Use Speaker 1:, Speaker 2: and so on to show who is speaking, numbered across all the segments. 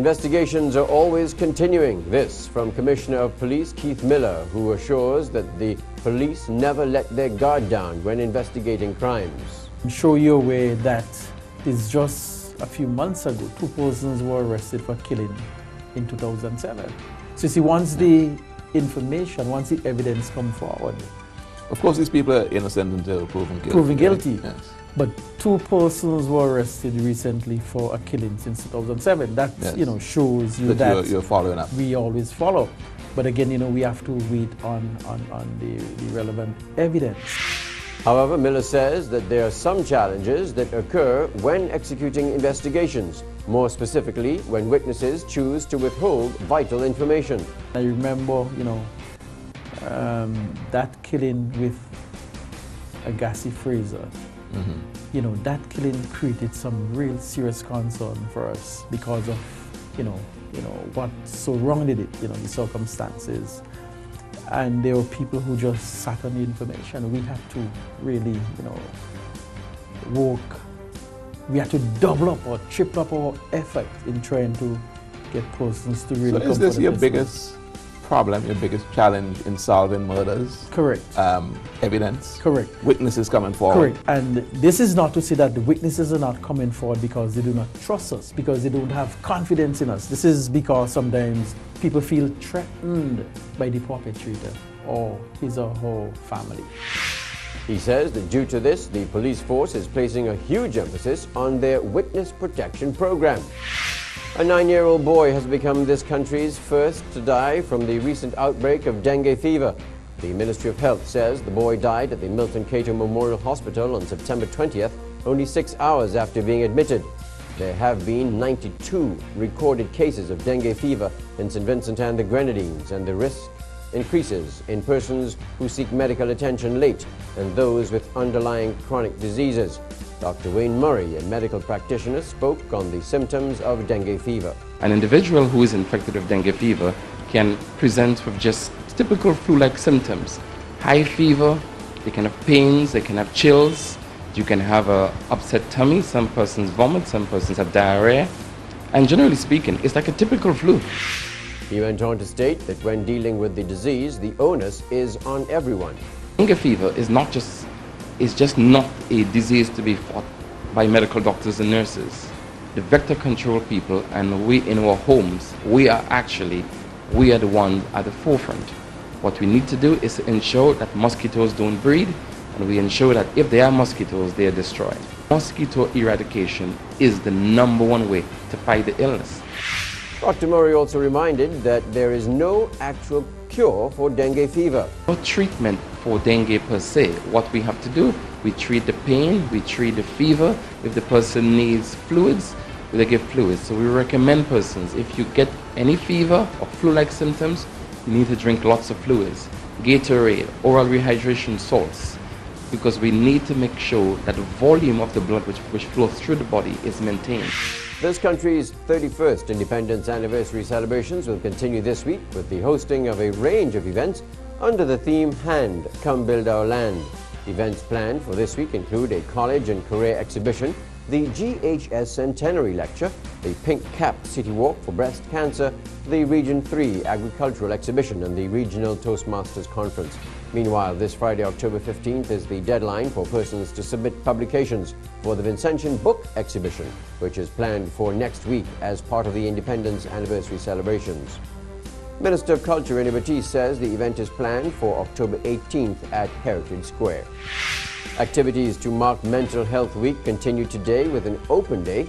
Speaker 1: Investigations are always continuing. This from Commissioner of Police Keith Miller, who assures that the police never let their guard down when investigating crimes.
Speaker 2: I'm sure you're aware that it's just a few months ago, 2 persons were arrested for killing in 2007. So you see, once the information, once the evidence comes forward.
Speaker 3: Of course, these people are innocent until proven guilty.
Speaker 2: Proven guilty.
Speaker 3: Yes.
Speaker 2: But 2 persons were arrested recently for a killing since 2007. That,
Speaker 3: yes,
Speaker 2: shows you that
Speaker 3: you're following up.
Speaker 2: We always follow. But again, we have to wait on the relevant evidence.
Speaker 1: However, Miller says that there are some challenges that occur when executing investigations, more specifically when witnesses choose to withhold vital information.
Speaker 2: I remember, that killing with Agassi Fraser. That killing created some real serious concern for us because of, what so wrongly did, the circumstances. And there were people who just sat on the information. We had to really, work. We had to double up or triple up our effort in trying to get persons to really come.
Speaker 3: So is this your biggest problem, your biggest challenge in solving murders?
Speaker 2: Correct.
Speaker 3: Evidence?
Speaker 2: Correct.
Speaker 3: Witnesses coming forward?
Speaker 2: Correct. And this is not to say that the witnesses are not coming forward because they do not trust us, because they don't have confidence in us. This is because sometimes people feel threatened by the perpetrator or his or her family.
Speaker 1: He says that due to this, the police force is placing a huge emphasis on their witness protection program. A 9-year-old boy has become this country's first to die from the recent outbreak of dengue fever. The Ministry of Health says the boy died at the Milton Cato Memorial Hospital on September 20th, only 6 hours after being admitted. There have been 92 recorded cases of dengue fever in St. Vincent and the Grenadines, and the risk increases in persons who seek medical attention late and those with underlying chronic diseases. Dr. Wayne Murray, a medical practitioner, spoke on the symptoms of dengue fever.
Speaker 4: An individual who is infected with dengue fever can present with just typical flu-like symptoms. High fever, they can have pains, they can have chills, you can have an upset tummy, some persons vomit, some persons have diarrhea, and generally speaking, it's like a typical flu.
Speaker 1: He went on to state that when dealing with the disease, the onus is on everyone.
Speaker 4: Dengue fever is just not a disease to be fought by medical doctors and nurses. The vector control people, and we in our homes, we are the ones at the forefront. What we need to do is ensure that mosquitoes don't breed, and we ensure that if there are mosquitoes, they are destroyed. Mosquito eradication is the #1 way to fight the illness.
Speaker 1: Dr. Murray also reminded that there is no actual cure for dengue fever.
Speaker 4: No treatment for dengue per se. What we have to do, we treat the pain, we treat the fever. If the person needs fluids, they give fluids. So we recommend persons, if you get any fever or flu-like symptoms, you need to drink lots of fluids. Gatorade, oral rehydration salts, because we need to make sure that the volume of the blood which flows through the body is maintained.
Speaker 1: This country's 31st Independence Anniversary celebrations will continue this week with the hosting of a range of events under the theme Hand, Come Build Our Land. Events planned for this week include a college and career exhibition, the GHS Centenary Lecture, the Pink Cap City Walk for Breast Cancer, the Region 3 Agricultural Exhibition, and the Regional Toastmasters Conference. Meanwhile, this Friday, October 15th, is the deadline for persons to submit publications for the Vincentian Book Exhibition, which is planned for next week as part of the Independence Anniversary celebrations. Minister of Culture René Batiste says the event is planned for October 18th at Heritage Square. Activities to mark Mental Health Week continue today with an open day.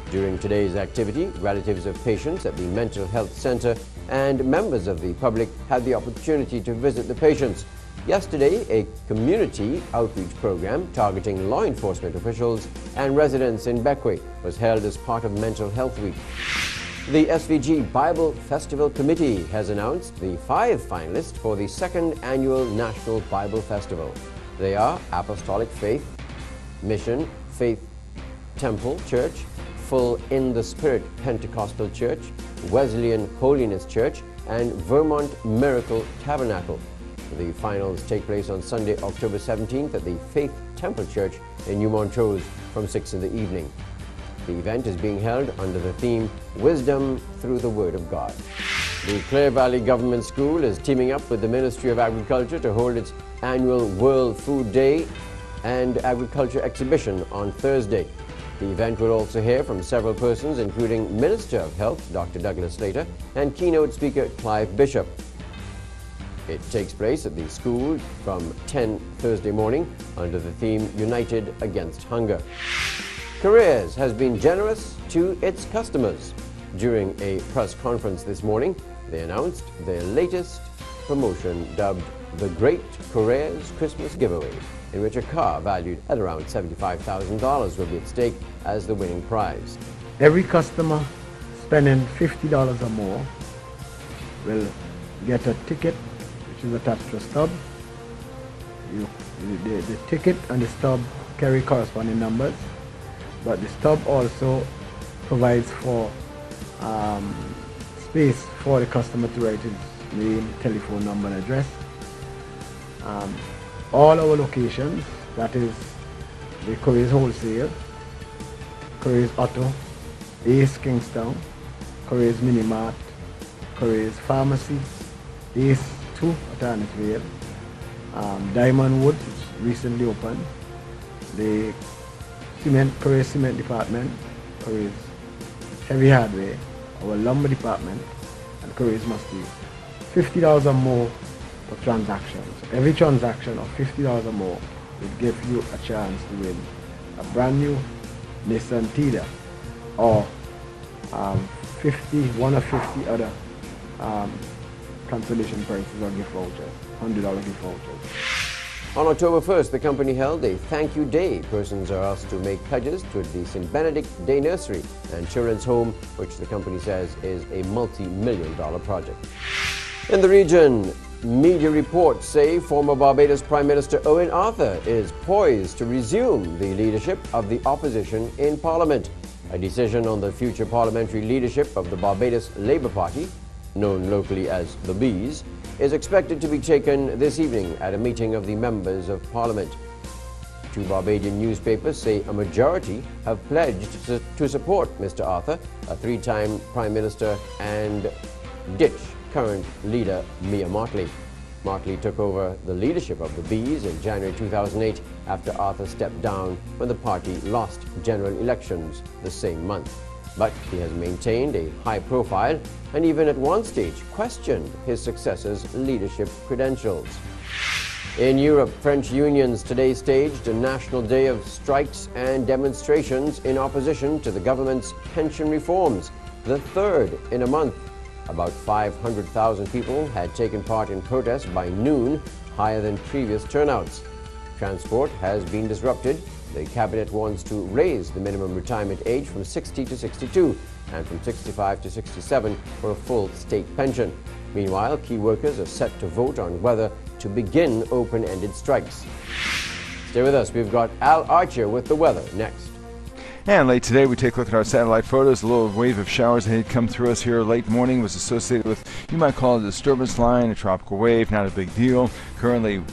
Speaker 1: During today's activity, relatives of patients at the Mental Health Center and members of the public had the opportunity to visit the patients. Yesterday, a community outreach program targeting law enforcement officials and residents in Bequia was held as part of Mental Health Week. The SVG Bible Festival Committee has announced the 5 finalists for the 2nd Annual National Bible Festival. They are Apostolic Faith, Mission Faith Temple Church, Full in the Spirit Pentecostal Church, Wesleyan Holiness Church, and Vermont Miracle Tabernacle. The finals take place on Sunday, October 17th at the Faith Temple Church in New Montrose from 6 in the evening. The event is being held under the theme Wisdom Through the Word of God. The Clare Valley Government School is teaming up with the Ministry of Agriculture to hold its annual World Food Day and Agriculture Exhibition on Thursday. The event will also hear from several persons, including Minister of Health, Dr. Douglas Slater, and keynote speaker Clive Bishop. It takes place at the school from 10 Thursday morning under the theme United Against Hunger. Careers has been generous to its customers. During a press conference this morning, they announced their latest promotion dubbed the Great Careers Christmas Giveaway, in which a car valued at around $75,000 will be at stake as the winning prize.
Speaker 5: Every customer spending $50 or more will get a ticket which is attached to a stub. The ticket and the stub carry corresponding numbers, but the stub also provides for space for the customer to write his name, telephone number and address. All our locations, that is the Curry's Wholesale, Curry's Auto, Ace Kingstown, Curry's Minimart, Curry's Pharmacy, Ace 2 at Annisvale, Diamond Wood, which recently opened, the Curry's Cement Department, Curry's Heavy Hardware, our Lumber Department, and Curry's Mustard. $50 or more per transaction. So every transaction of $50 or more will give you a chance to win a brand new Nissan Tiida or 1 of 50 other cancellation prices or gift vouchers, $100 gift vouchers.
Speaker 1: On October 1st, the company held a thank you day. Persons are asked to make pledges to the St. Benedict Day Nursery and Children's Home, which the company says is a multi-million-dollar project. In the region, media reports say former Barbados Prime Minister Owen Arthur is poised to resume the leadership of the opposition in Parliament. A decision on the future parliamentary leadership of the Barbados Labour Party, known locally as the Bees, is expected to be taken this evening at a meeting of the members of Parliament. Two Barbadian newspapers say a majority have pledged to support Mr. Arthur, a three-time Prime Minister, and ditch current leader Mia Mottley. Mottley took over the leadership of the Bees in January 2008 after Arthur stepped down when the party lost general elections the same month. But he has maintained a high profile and even at one stage questioned his successor's leadership credentials. In Europe, French unions today staged a national day of strikes and demonstrations in opposition to the government's pension reforms, the third in a month. About 500,000 people had taken part in protests by noon, higher than previous turnouts. Transport has been disrupted. The cabinet wants to raise the minimum retirement age from 60 to 62 and from 65 to 67 for a full state pension. Meanwhile, key workers are set to vote on whether to begin open-ended strikes. Stay with us. We've got Al Archer with the weather next.
Speaker 6: And late today, we take a look at our satellite photos. A little wave of showers that had come through us here late morning was associated with, you might call it a disturbance line, a tropical wave, not a big deal. Currently,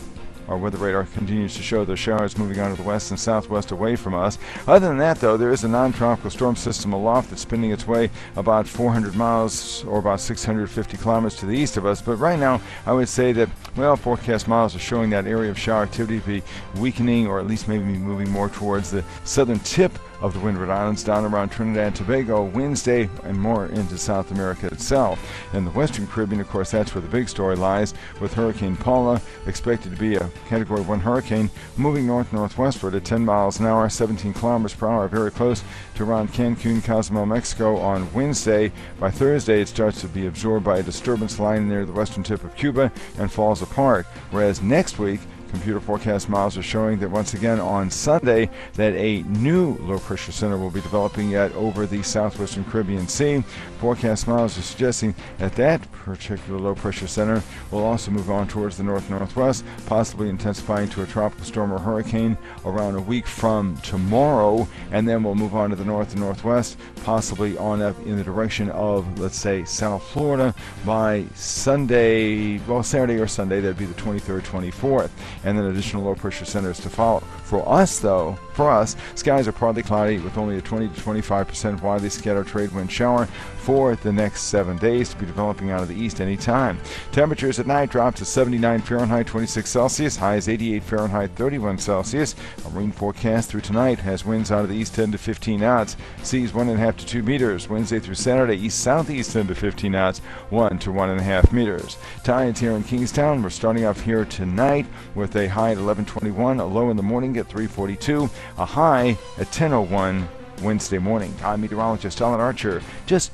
Speaker 6: our weather radar continues to show those showers moving on to the west and southwest away from us. Other than that, though, there is a non-tropical storm system aloft that's spinning its way about 400 miles or about 650 kilometers to the east of us. But right now, I would say that, well, forecast models are showing that area of shower activity to be weakening or at least maybe moving more towards the southern tip of the Windward Islands down around Trinidad and Tobago Wednesday and more into South America itself. In the Western Caribbean, of course, that's where the big story lies, with Hurricane Paula expected to be a Category 1 hurricane moving north-northwestward at 10 miles an hour, 17 kilometers per hour, very close to around Cancun, Cozumel, Mexico on Wednesday. By Thursday, it starts to be absorbed by a disturbance line near the western tip of Cuba and falls apart, whereas next week, computer forecast models are showing that once again on Sunday that a new low-pressure center will be developing yet over the southwestern Caribbean Sea. Forecast models are suggesting that that particular low-pressure center will also move on towards the north-northwest, possibly intensifying to a tropical storm or hurricane around a week from tomorrow, and then we'll move on to the north and northwest, possibly on up in the direction of, let's say, South Florida by Sunday, well, Saturday or Sunday, that'd be the 23rd, 24th. and then additional low pressure centers to follow. For us, skies are partly cloudy with only a 20 to 25% widely scattered trade wind shower for the next 7 days, to be developing out of the east anytime. Temperatures at night drop to 79 Fahrenheit, 26 Celsius, highs 88 Fahrenheit, 31 Celsius. A rain forecast through tonight has winds out of the east 10 to 15 knots, seas 1.5 to 2 meters. Wednesday through Saturday, east-southeast 10 to 15 knots, 1 to 1.5 meters. Tides here in Kingstown. We're starting off here tonight with a high at 11:21, a low in the morning at 3:42, a high at 10:01 Wednesday morning. I'm meteorologist Alan Archer. Just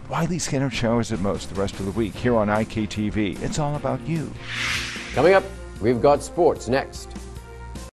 Speaker 6: widely scattered showers at most the rest of the week here on IKTV. It's all about you.
Speaker 1: Coming up, we've got sports next.